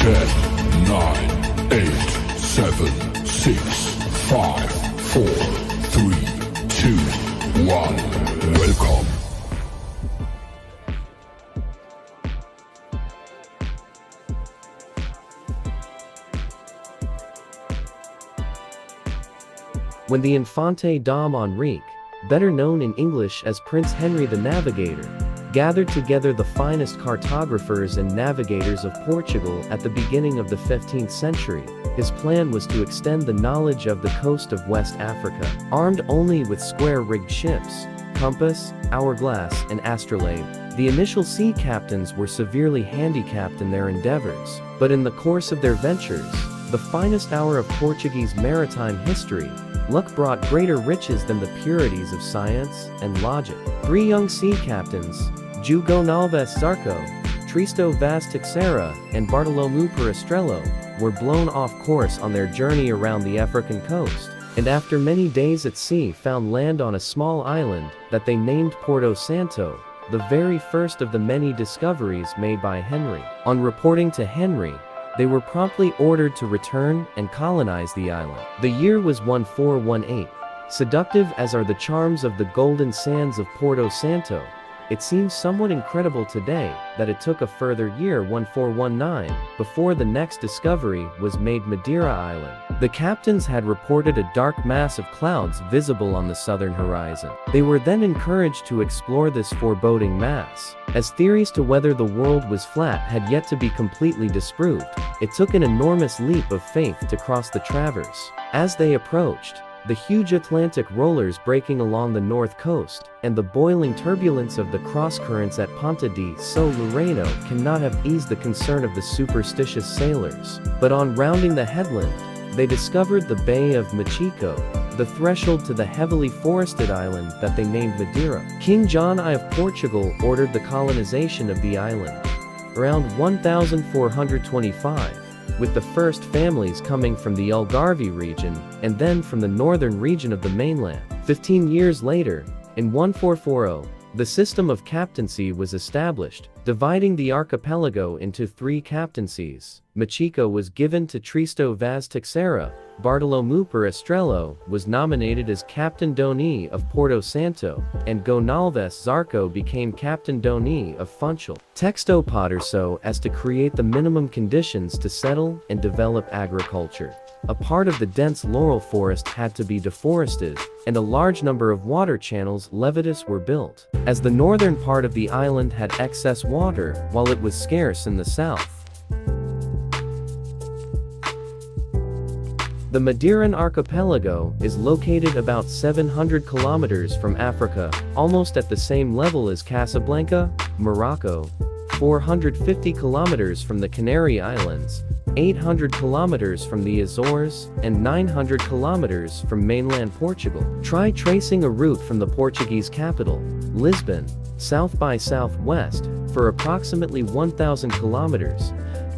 10, 9, 8, 7, 6, 5, 4, 3, 2, 1. Welcome. When the Infante Dom Enrique, better known in English as Prince Henry the Navigator, gathered together the finest cartographers and navigators of Portugal at the beginning of the 15th century, his plan was to extend the knowledge of the coast of West Africa. Armed only with square-rigged ships, compass, hourglass, and astrolabe, the initial sea captains were severely handicapped in their endeavors, but in the course of their ventures, the finest hour of Portuguese maritime history, luck brought greater riches than the purities of science and logic. 3 young sea captains, João Gonçalves Zarco, Tristo Vaz Teixeira, and Bartolomeu Perestrello, were blown off course on their journey around the African coast, and after many days at sea found land on a small island that they named Porto Santo, the very first of the many discoveries made by Henry. On reporting to Henry, they were promptly ordered to return and colonize the island. The year was 1418. Seductive as are the charms of the golden sands of Porto Santo, it seems somewhat incredible today that it took a further year 1419 before the next discovery was made, Madeira Island. The captains had reported a dark mass of clouds visible on the southern horizon. They were then encouraged to explore this foreboding mass. As theories to whether the world was flat had yet to be completely disproved, it took an enormous leap of faith to cross the traverse. As they approached, the huge Atlantic rollers breaking along the north coast, and the boiling turbulence of the cross-currents at Ponta di São Lourenço cannot have eased the concern of the superstitious sailors. But on rounding the headland, they discovered the Bay of Machico, the threshold to the heavily forested island that they named Madeira. King John I of Portugal ordered the colonization of the island around 1425. With the first families coming from the Algarve region, and then from the northern region of the mainland. 15 years later, in 1440, the system of captaincy was established, dividing the archipelago into 3 captaincies. Machico was given to Tristo Vaz Teixeira, Bartolomeu Perestrello was nominated as Captain Doni of Porto Santo, and Gonçalves Zarco became Captain Doni of Funchal. Texto Potter so as to create the minimum conditions to settle and develop agriculture. A part of the dense laurel forest had to be deforested, and a large number of water channels levitas were built, as the northern part of the island had excess water while it was scarce in the south. The Madeiran archipelago is located about 700 kilometers from Africa, almost at the same level as Casablanca, Morocco, 450 kilometers from the Canary Islands, 800 kilometers from the Azores, and 900 kilometers from mainland Portugal. Try tracing a route from the Portuguese capital, Lisbon, south by southwest, for approximately 1,000 kilometers,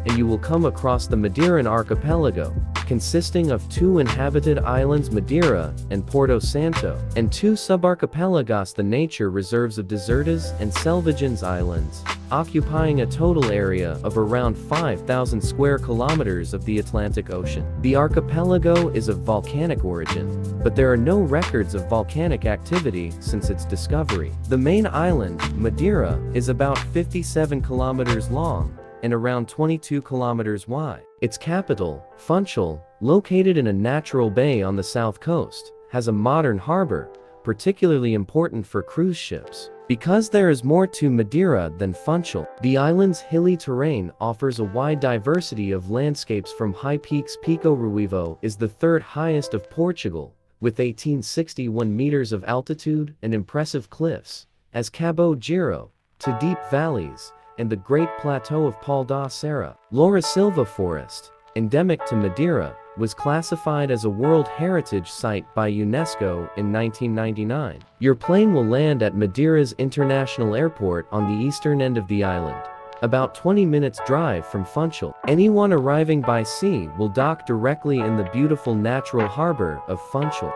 and you will come across the Madeiran archipelago, consisting of 2 inhabited islands, Madeira and Porto Santo, and 2 subarchipelagos, the nature reserves of Desertas and Selvagens Islands, occupying a total area of around 5,000 square kilometers of the Atlantic Ocean. The archipelago is of volcanic origin, but there are no records of volcanic activity since its discovery. The main island, Madeira, is about 57 kilometers long and around 22 kilometers wide. Its capital, Funchal, located in a natural bay on the south coast, has a modern harbor, particularly important for cruise ships. Because there is more to Madeira than Funchal, the island's hilly terrain offers a wide diversity of landscapes from high peaks. Pico Ruivo is the 3rd highest of Portugal, with 1861 meters of altitude and impressive cliffs, as Cabo Giro, to deep valleys, and the Great Plateau of Pau da Serra. Laura Silva Forest, endemic to Madeira, was classified as a World Heritage Site by UNESCO in 1999. Your plane will land at Madeira's International Airport on the eastern end of the island, about 20 minutes drive from Funchal. Anyone arriving by sea will dock directly in the beautiful natural harbor of Funchal.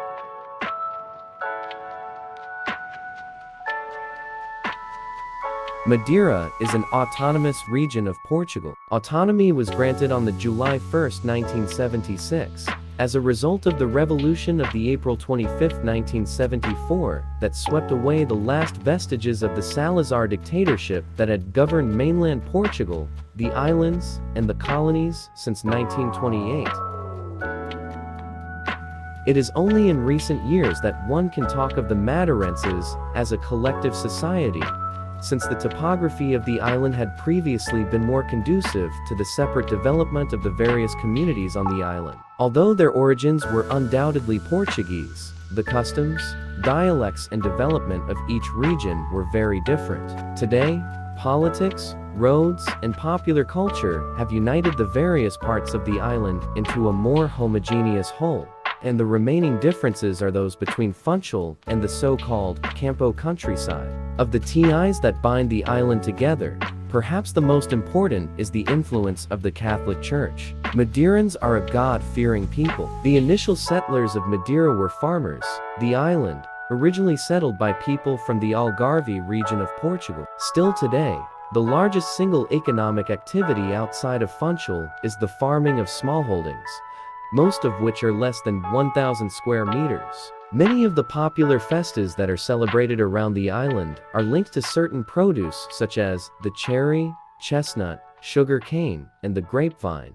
Madeira is an autonomous region of Portugal. Autonomy was granted on the July 1, 1976, as a result of the revolution of the April 25, 1974, that swept away the last vestiges of the Salazar dictatorship that had governed mainland Portugal, the islands, and the colonies since 1928. It is only in recent years that one can talk of the Madeirenses as a collective society, since the topography of the island had previously been more conducive to the separate development of the various communities on the island. Although their origins were undoubtedly Portuguese, the customs, dialects, and development of each region were very different. Today, politics, roads, and popular culture have united the various parts of the island into a more homogeneous whole, and the remaining differences are those between Funchal and the so-called Campo countryside. Of the ties that bind the island together, perhaps the most important is the influence of the Catholic Church. Madeirans are a God-fearing people. The initial settlers of Madeira were farmers. The island, originally settled by people from the Algarve region of Portugal. Still today, the largest single economic activity outside of Funchal is the farming of smallholdings, most of which are less than 1,000 square meters. Many of the popular festas that are celebrated around the island are linked to certain produce such as the cherry, chestnut, sugar cane, and the grapevine.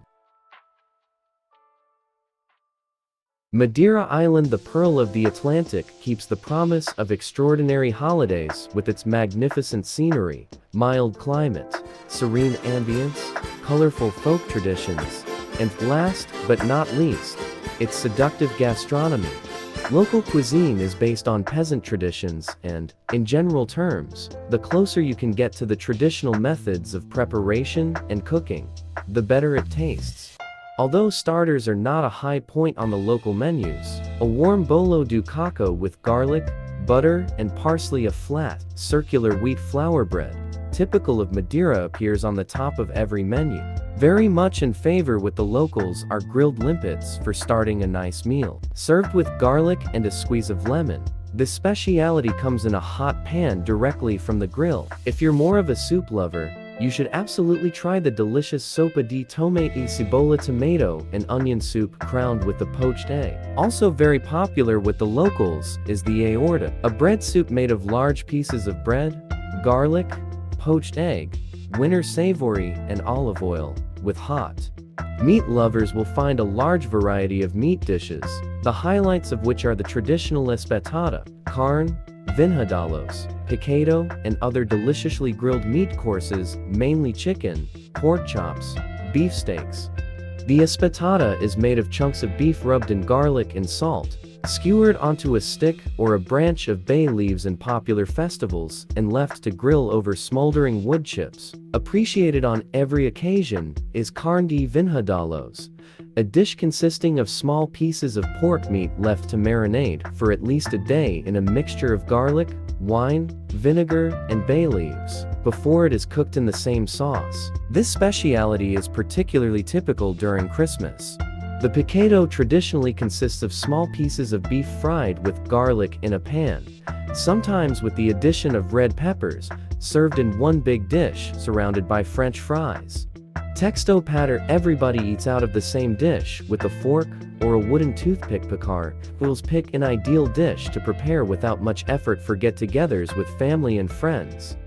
Madeira Island, the pearl of the Atlantic, keeps the promise of extraordinary holidays with its magnificent scenery, mild climate, serene ambience, colorful folk traditions, and last but not least, its seductive gastronomy. Local cuisine is based on peasant traditions and, in general terms, the closer you can get to the traditional methods of preparation and cooking, the better it tastes. Although starters are not a high point on the local menus, a warm bolo do caco with garlic, butter, and parsley of flat, circular wheat flour bread, typical of Madeira, appears on the top of every menu. Very much in favor with the locals are grilled limpets for starting a nice meal. Served with garlic and a squeeze of lemon, this speciality comes in a hot pan directly from the grill. If you're more of a soup lover, you should absolutely try the delicious sopa de tomate e cebola, tomato and onion soup crowned with a poached egg. Also very popular with the locals is the aorta, a bread soup made of large pieces of bread, garlic, poached egg, winter savory, and olive oil, with hot meat lovers will find a large variety of meat dishes, the highlights of which are the traditional espetada, carne, vinhadalos, picado, and other deliciously grilled meat courses, mainly chicken, pork chops, beef steaks. The espetada is made of chunks of beef rubbed in garlic and salt, skewered onto a stick or a branch of bay leaves in popular festivals, and left to grill over smoldering wood chips. Appreciated on every occasion is carne de vinhadalos, a dish consisting of small pieces of pork meat left to marinate for at least a day in a mixture of garlic, wine, vinegar, and bay leaves, before it is cooked in the same sauce. This speciality is particularly typical during Christmas. The picado traditionally consists of small pieces of beef fried with garlic in a pan, sometimes with the addition of red peppers, served in one big dish surrounded by French fries. Texto patter, everybody eats out of the same dish with a fork or a wooden toothpick. Picar, fools pick an ideal dish to prepare without much effort for get-togethers with family and friends.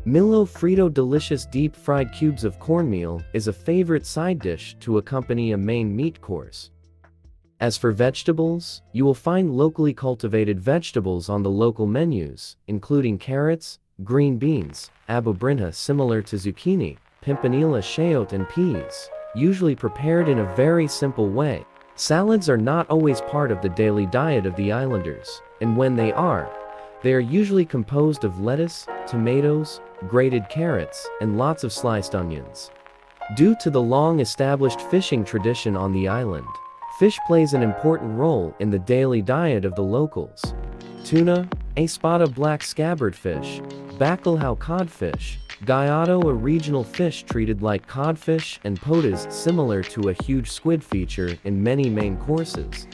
Milho frito, delicious deep-fried cubes of cornmeal, is a favorite side dish to accompany a main meat course. As for vegetables, you will find locally cultivated vegetables on the local menus, including carrots, green beans, abobrinha similar to zucchini, pimpinela, shallot, and peas, usually prepared in a very simple way. Salads are not always part of the daily diet of the islanders, and when they are usually composed of lettuce, tomatoes, grated carrots, and lots of sliced onions. Due to the long-established fishing tradition on the island, fish plays an important role in the daily diet of the locals. Tuna, espada black scabbard fish, bacalhau codfish, gaiato, a regional fish treated like codfish, and potas, similar to a huge squid, feature in many main courses.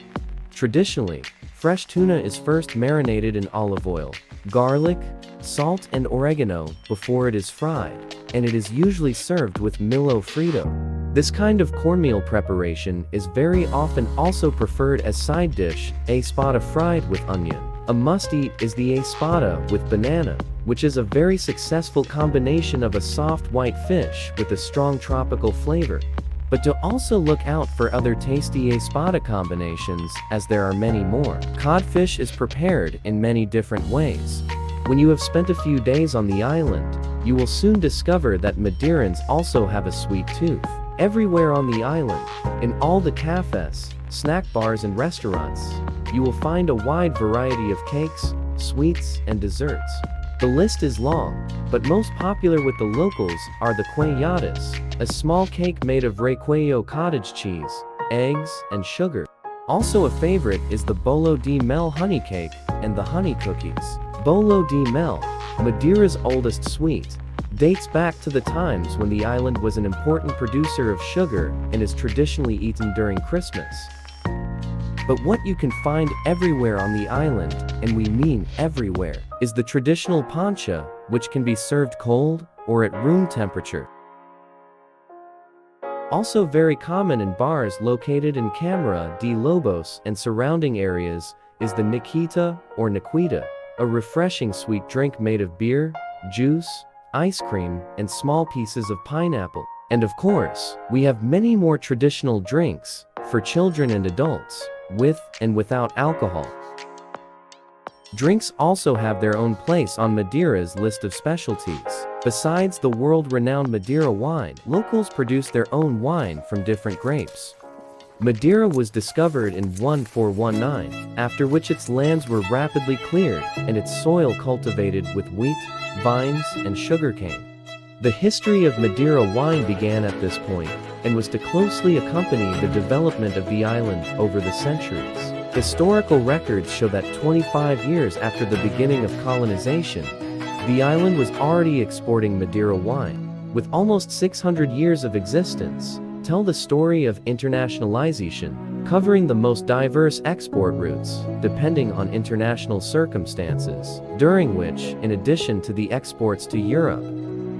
Traditionally, Fresh tuna is first marinated in olive oil, garlic, salt and oregano before it is fried, and it is usually served with millo frito. This kind of cornmeal preparation is very often also preferred as side dish, espada fried with onion. A must-eat is the espada with banana, which is a very successful combination of a soft white fish with a strong tropical flavor. But to also look out for other tasty espada combinations, as there are many more. Codfish is prepared in many different ways. When you have spent a few days on the island, you will soon discover that Madeirans also have a sweet tooth. Everywhere on the island, in all the cafes, snack bars and restaurants, you will find a wide variety of cakes, sweets, and desserts. The list is long, but most popular with the locals are the queyadas, a small cake made of requeio cottage cheese, eggs, and sugar. Also a favorite is the bolo de mel honey cake and the honey cookies. Bolo de mel, Madeira's oldest sweet, dates back to the times when the island was an important producer of sugar and is traditionally eaten during Christmas. But what you can find everywhere on the island, and we mean everywhere, is the traditional pancha, which can be served cold or at room temperature. Also very common in bars located in Camara de Lobos and surrounding areas is the Nikita or Niquita, a refreshing sweet drink made of beer, juice, ice cream, and small pieces of pineapple. And of course, we have many more traditional drinks for children and adults, with and without alcohol. Drinks also have their own place on Madeira's list of specialties. Besides the world-renowned Madeira wine, locals produce their own wine from different grapes. Madeira was discovered in 1419, after which its lands were rapidly cleared and its soil cultivated with wheat, vines, and sugarcane. The history of Madeira wine began at this point, and was to closely accompany the development of the island over the centuries. Historical records show that 25 years after the beginning of colonization, the island was already exporting Madeira wine. With almost 600 years of existence, tell the story of internationalization, covering the most diverse export routes, depending on international circumstances, during which, in addition to the exports to Europe,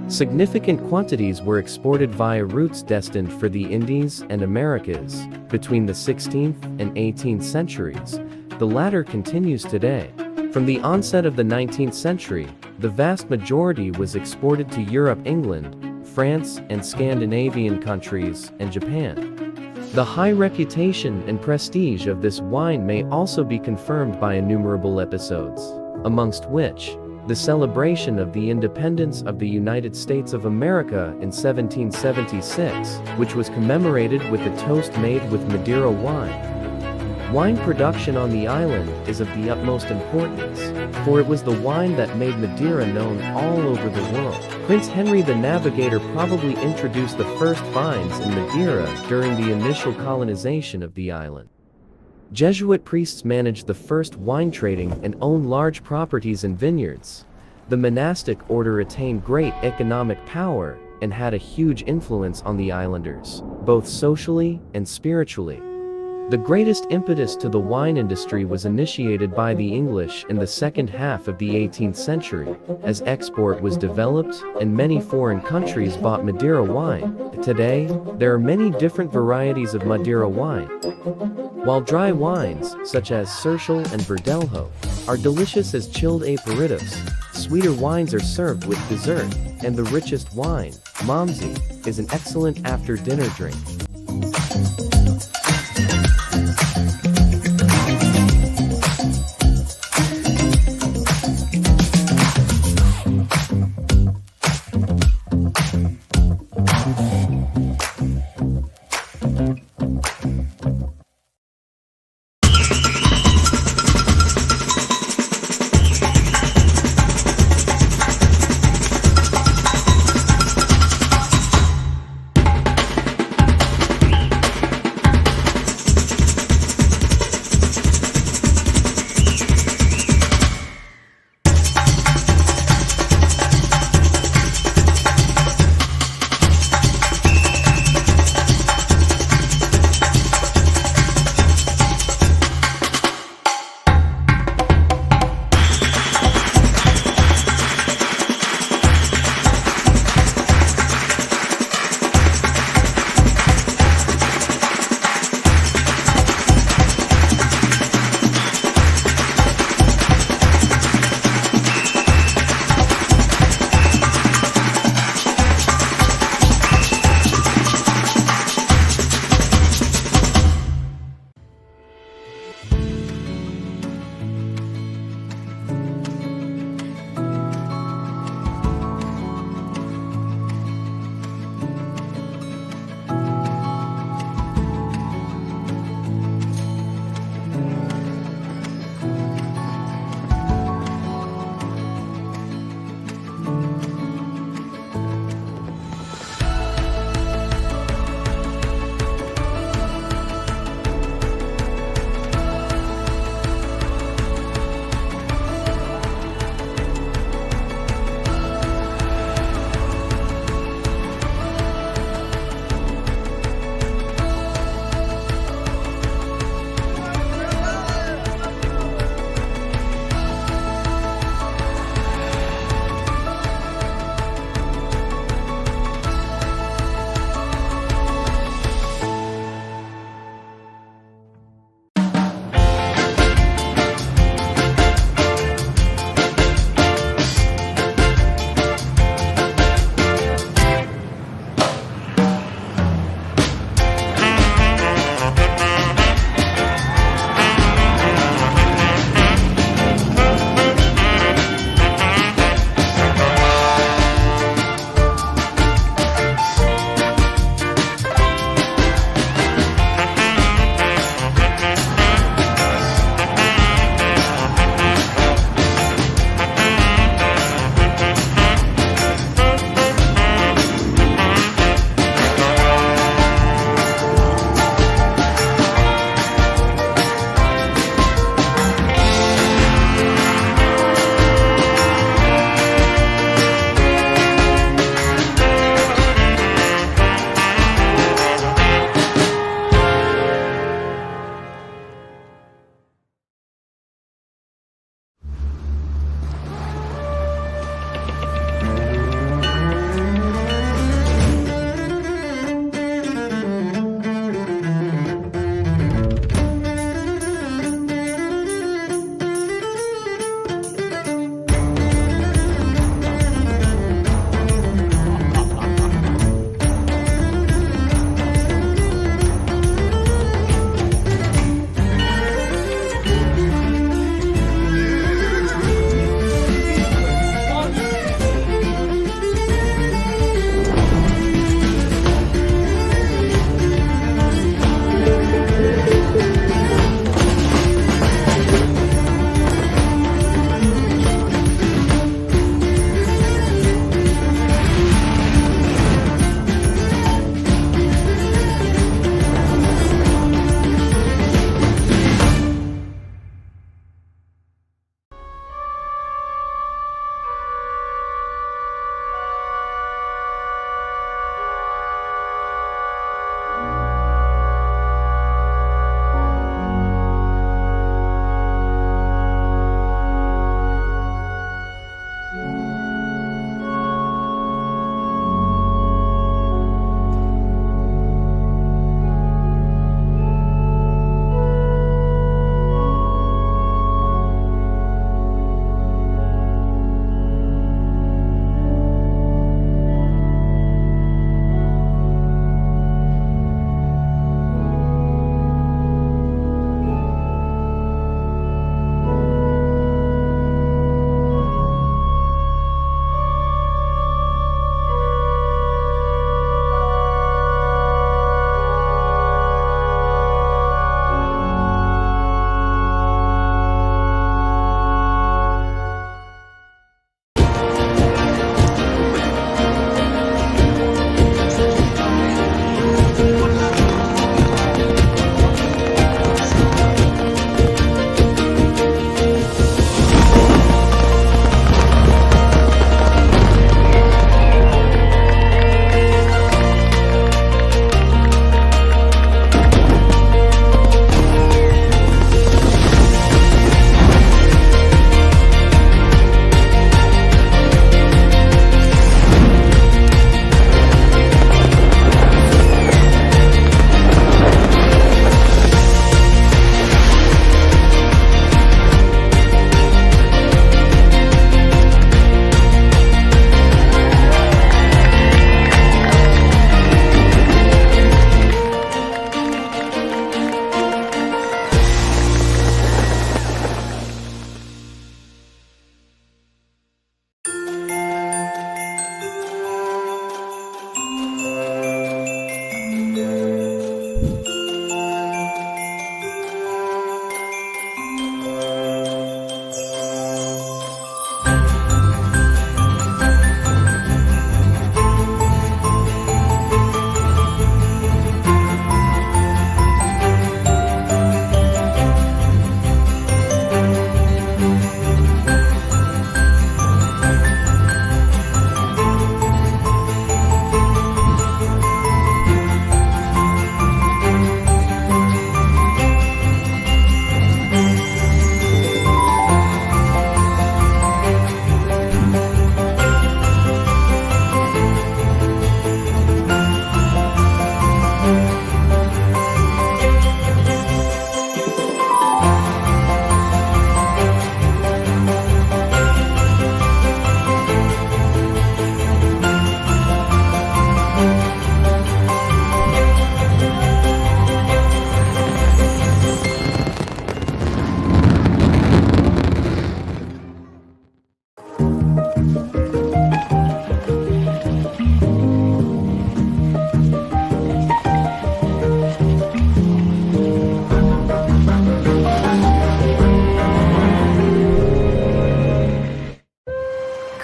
significant quantities were exported via routes destined for the Indies and Americas. Between the 16th and 18th centuries, the latter continues today. From the onset of the 19th century, the vast majority was exported to Europe, England, France, and Scandinavian countries, and Japan. The high reputation and prestige of this wine may also be confirmed by innumerable episodes, amongst which, the celebration of the independence of the United States of America in 1776, which was commemorated with a toast made with Madeira wine. Wine production on the island is of the utmost importance, for it was the wine that made Madeira known all over the world. Prince Henry the Navigator probably introduced the first vines in Madeira during the initial colonization of the island. Jesuit priests managed the first wine trading and owned large properties and vineyards. The monastic order attained great economic power and had a huge influence on the islanders, both socially and spiritually. The greatest impetus to the wine industry was initiated by the English in the second half of the 18th century, as export was developed and many foreign countries bought Madeira wine. Today, there are many different varieties of Madeira wine. While dry wines, such as Cercial and Verdelho, are delicious as chilled aperitifs, sweeter wines are served with dessert, and the richest wine, Momsey, is an excellent after-dinner drink.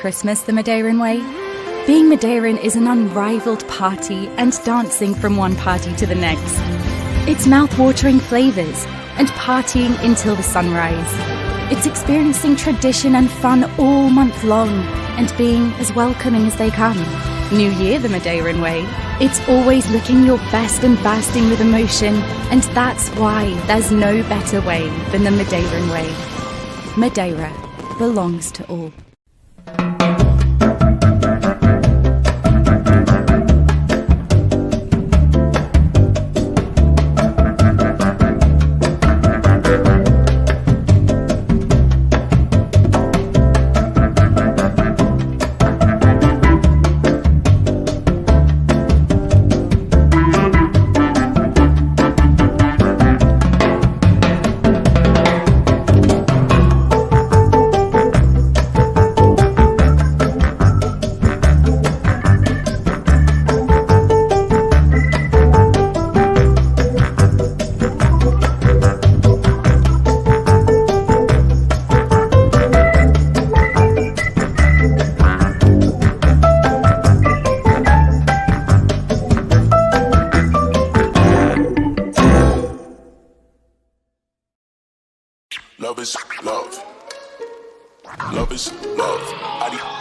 Christmas the Madeiran way? Being Madeiran is an unrivaled party and dancing from one party to the next. It's mouth-watering flavours and partying until the sunrise. It's experiencing tradition and fun all month long and being as welcoming as they come. New Year the Madeiran way. It's always looking your best and bursting with emotion, and that's why there's no better way than the Madeiran way. Madeira belongs to all. Love is love. Love is love. Adios.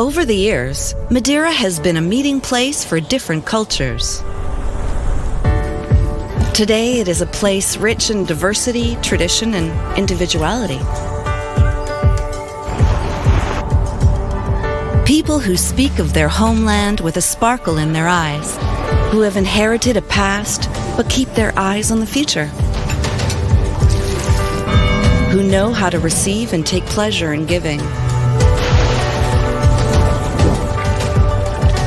Over the years, Madeira has been a meeting place for different cultures. Today, it is a place rich in diversity, tradition, and individuality. People who speak of their homeland with a sparkle in their eyes, who have inherited a past but keep their eyes on the future, who know how to receive and take pleasure in giving.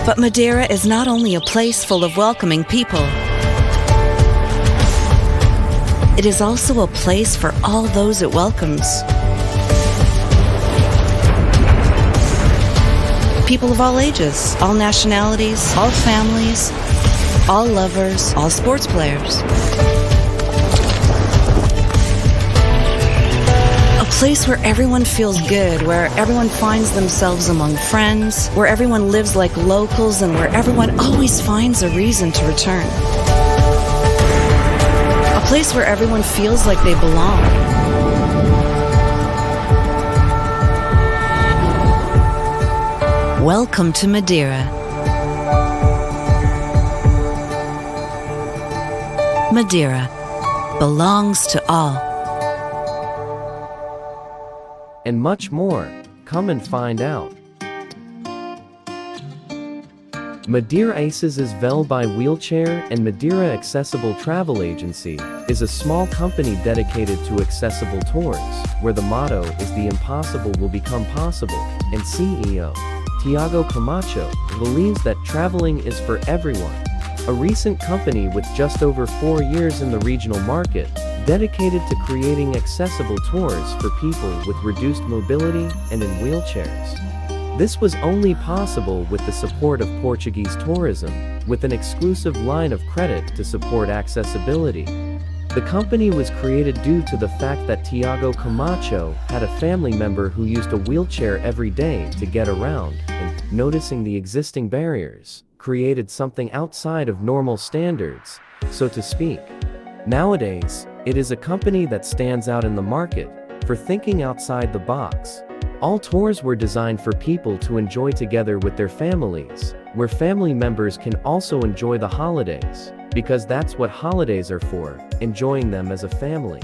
But Madeira is not only a place full of welcoming people, it is also a place for all those it welcomes. People of all ages, all nationalities, all families, all lovers, all sports players. A place where everyone feels good, where everyone finds themselves among friends, where everyone lives like locals, and where everyone always finds a reason to return. A place where everyone feels like they belong. Welcome to Madeira. Madeira belongs to all. And much more. Come and find out. Madeira Acessivel by Wheelchair and Madeira Accessible Travel Agency is a small company dedicated to accessible tours, where the motto is the impossible will become possible, and CEO Tiago Camacho believes that traveling is for everyone. A recent company with just over 4 years in the regional market, dedicated to creating accessible tours for people with reduced mobility and in wheelchairs. This was only possible with the support of Portuguese tourism, with an exclusive line of credit to support accessibility. The company was created due to the fact that Tiago Camacho had a family member who used a wheelchair every day to get around, and, noticing the existing barriers, created something outside of normal standards, so to speak. Nowadays, it is a company that stands out in the market for thinking outside the box. All tours were designed for people to enjoy together with their families, where family members can also enjoy the holidays, because that's what holidays are for, enjoying them as a family.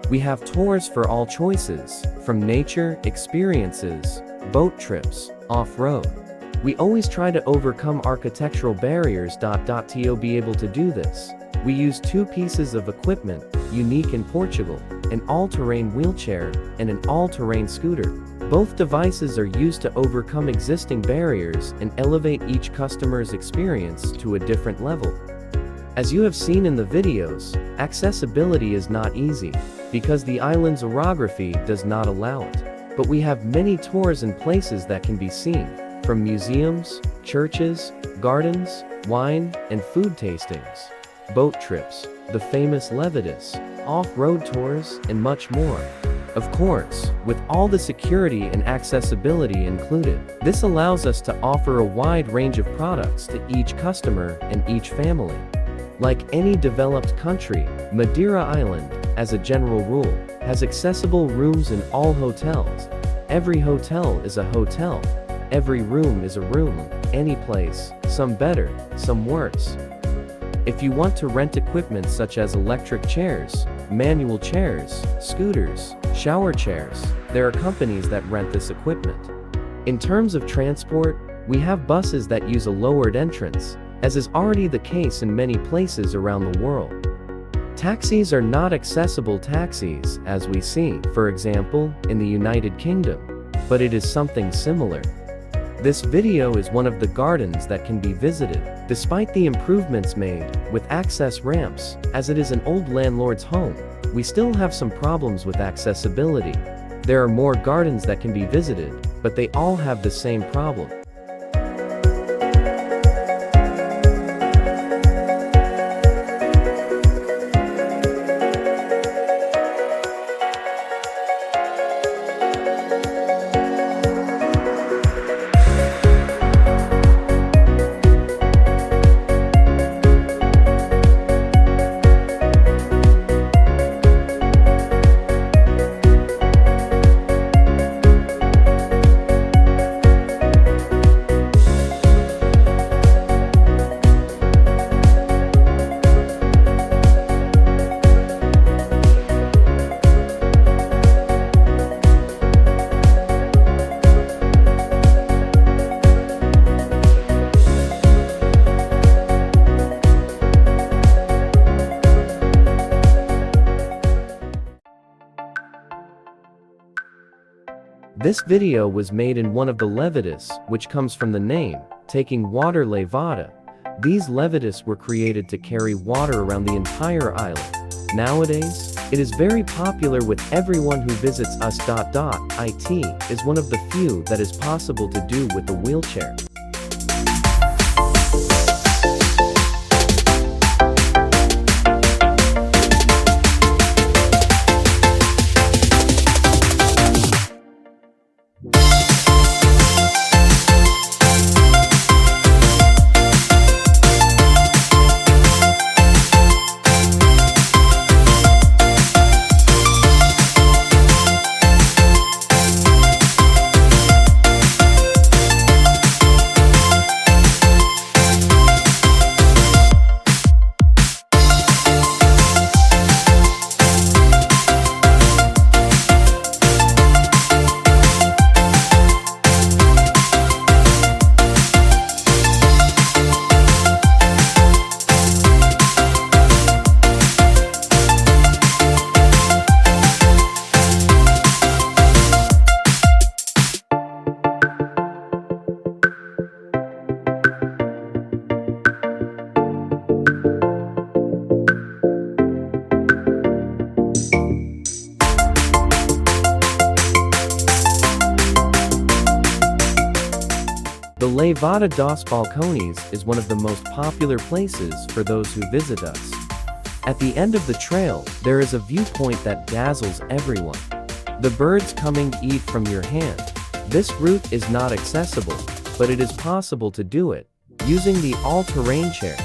We have tours for all choices, from nature, experiences, boat trips, off-road. We always try to overcome architectural barriers. To be able to do this, we use 2 pieces of equipment, unique in Portugal, an all-terrain wheelchair and an all-terrain scooter. Both devices are used to overcome existing barriers and elevate each customer's experience to a different level. As you have seen in the videos, accessibility is not easy, because the island's orography does not allow it. But we have many tours and places that can be seen, from museums, churches, gardens, wine, and food tastings, boat trips, the famous Levitas, off-road tours, and much more. Of course, with all the security and accessibility included, this allows us to offer a wide range of products to each customer and each family. Like any developed country, Madeira Island, as a general rule, has accessible rooms in all hotels. Every hotel is a hotel. Every room is a room, any place, some better, some worse. If you want to rent equipment such as electric chairs, manual chairs, scooters, shower chairs, there are companies that rent this equipment. In terms of transport, we have buses that use a lowered entrance, as is already the case in many places around the world. Taxis are not accessible taxis, as we see, for example, in the United Kingdom, but it is something similar. This video is one of the gardens that can be visited, despite the improvements made, with access ramps, as it is an old landlord's home. We still have some problems with accessibility. There are more gardens that can be visited, but they all have the same problem. This video was made in one of the levitas, which comes from the name, taking water levada. These levitas were created to carry water around the entire island. Nowadays, it is very popular with everyone who visits us. It is one of the few that is possible to do with the wheelchair. The Levada dos Balcones is one of the most popular places for those who visit us. At the end of the trail, there is a viewpoint that dazzles everyone. The birds coming to eat from your hand. This route is not accessible, but it is possible to do it, using the all-terrain chair.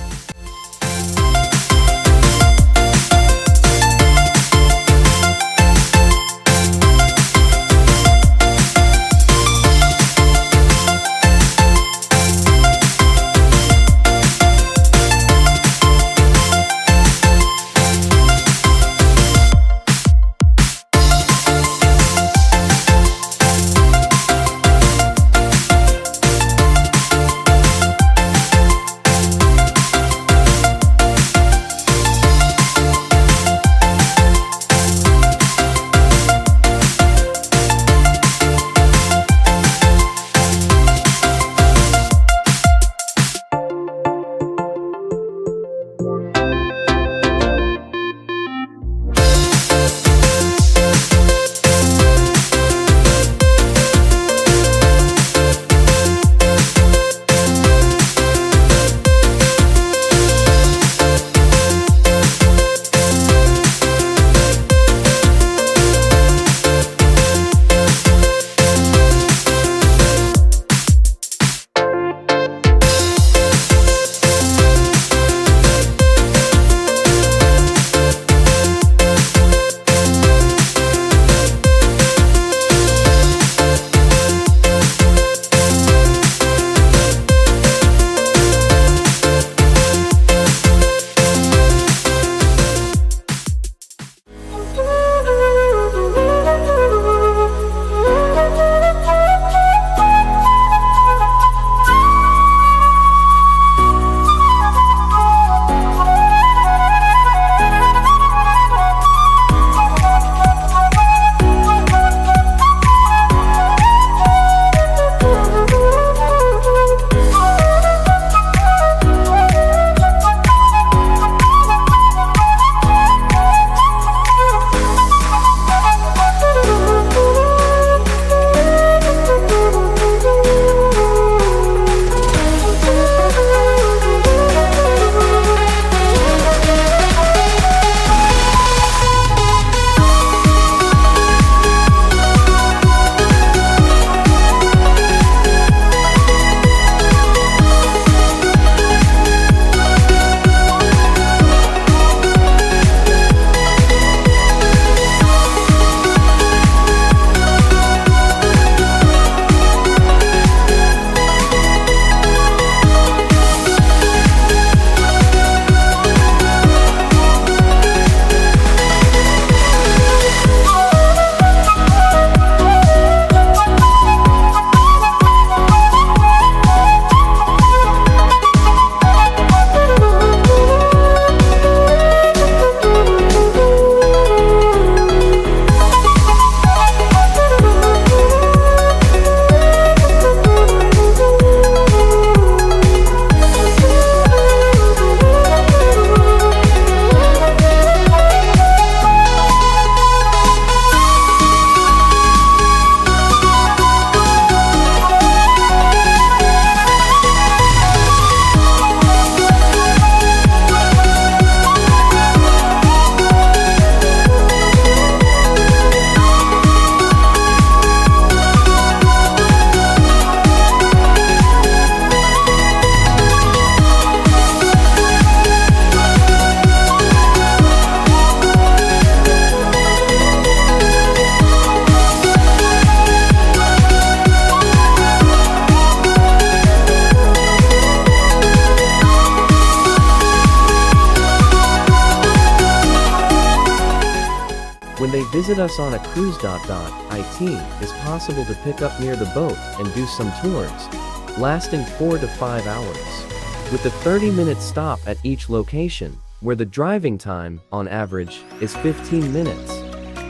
visit us on a cruise. It is possible to pick up near the boat and do some tours, lasting 4 to 5 hours, with a 30-minute stop at each location, where the driving time, on average, is 15 minutes.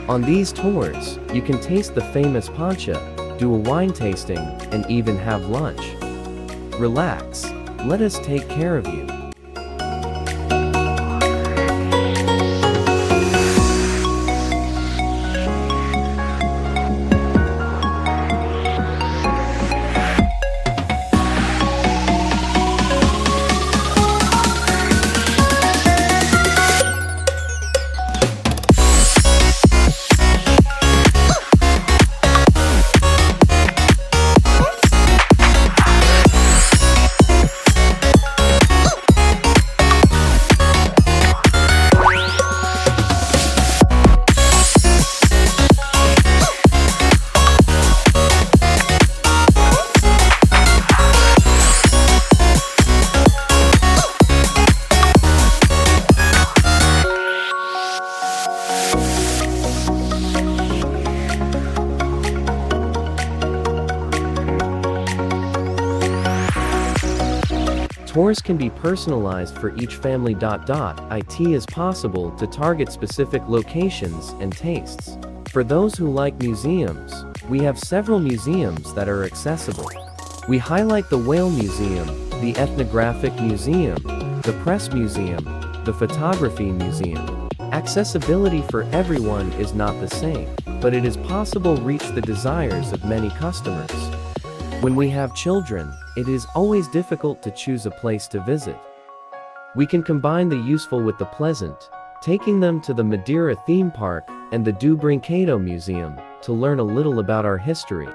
On these tours, you can taste the famous pancha, do a wine tasting, and even have lunch. Relax. Let us take care of you. Tours can be personalized for each family. It is possible to target specific locations and tastes. For those who like museums, we have several museums that are accessible. We highlight the Whale Museum, the Ethnographic Museum, the Press Museum, the Photography Museum. Accessibility for everyone is not the same, but it is possible to reach the desires of many customers. When we have children, it is always difficult to choose a place to visit. We can combine the useful with the pleasant, taking them to the Madeira theme park and the do Brinquedo Museum to learn a little about our history.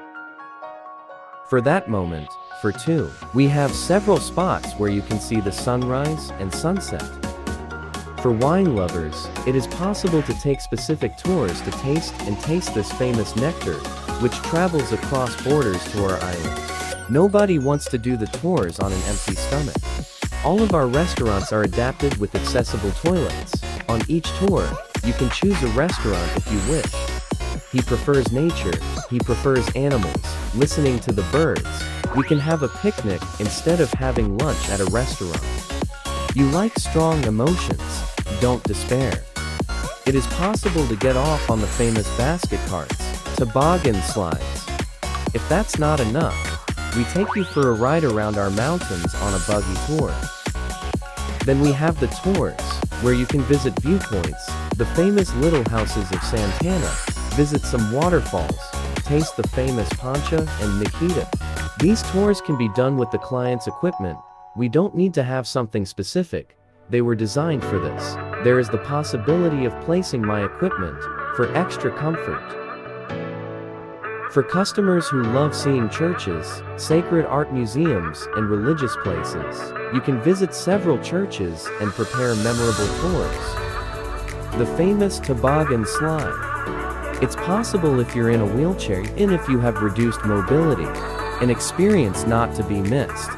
For that moment, for two, we have several spots where you can see the sunrise and sunset. For wine lovers, it is possible to take specific tours to taste this famous nectar, which travels across borders to our island. Nobody wants to do the tours on an empty stomach. All of our restaurants are adapted with accessible toilets. On each tour, you can choose a restaurant if you wish. He prefers nature, he prefers animals, listening to the birds. We can have a picnic instead of having lunch at a restaurant. You like strong emotions? Don't despair. It is possible to get off on the famous basket carts, toboggan slides. If that's not enough, we take you for a ride around our mountains on a buggy tour. Then we have the tours, where you can visit viewpoints, the famous little houses of Santana, visit some waterfalls, taste the famous pancha and Nikita. These tours can be done with the client's equipment. We don't need to have something specific. They were designed for this. There is the possibility of placing my equipment for extra comfort. For customers who love seeing churches, sacred art museums, and religious places, you can visit several churches and prepare memorable tours. The famous toboggan slide. It's possible if you're in a wheelchair and if you have reduced mobility. An experience not to be missed.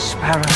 sparrow.